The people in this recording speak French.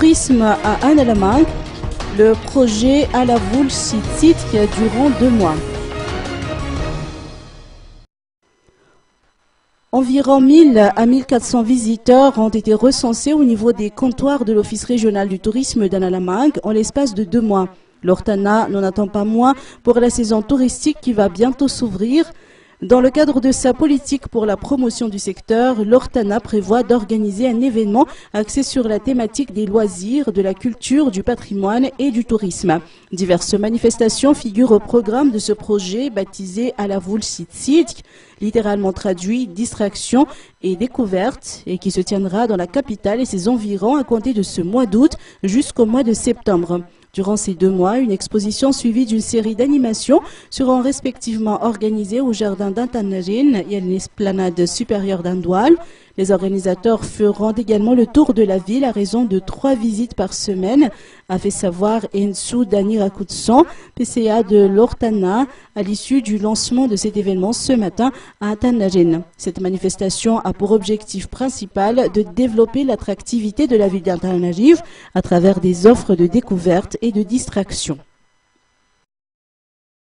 tourisme à Analamang, le projet à la Voule Site qui a duré 2 mois. Environ 1000 à 1400 visiteurs ont été recensés au niveau des comptoirs de l'Office régional du tourisme d'Analamang en l'espace de 2 mois. L'Ortana n'en attend pas moins pour la saison touristique qui va bientôt s'ouvrir. Dans le cadre de sa politique pour la promotion du secteur, l'Ortana prévoit d'organiser un événement axé sur la thématique des loisirs, de la culture, du patrimoine et du tourisme. Diverses manifestations figurent au programme de ce projet baptisé à la Voule Site, littéralement traduit distraction et découverte, et qui se tiendra dans la capitale et ses environs à compter de ce mois d'août jusqu'au mois de septembre. Durant ces 2 mois, une exposition suivie d'une série d'animations seront respectivement organisées au jardin d'Antanagin et à l'esplanade supérieure d'Andoual. Les organisateurs feront également le tour de la ville à raison de 3 visites par semaine, a fait savoir Ensu Dani Rakutson, PCA de l'Ortana, à l'issue du lancement de cet événement ce matin à Antanagin. Cette manifestation a pour objectif principal de développer l'attractivité de la ville d'Antanagin à travers des offres de découverte et de distraction.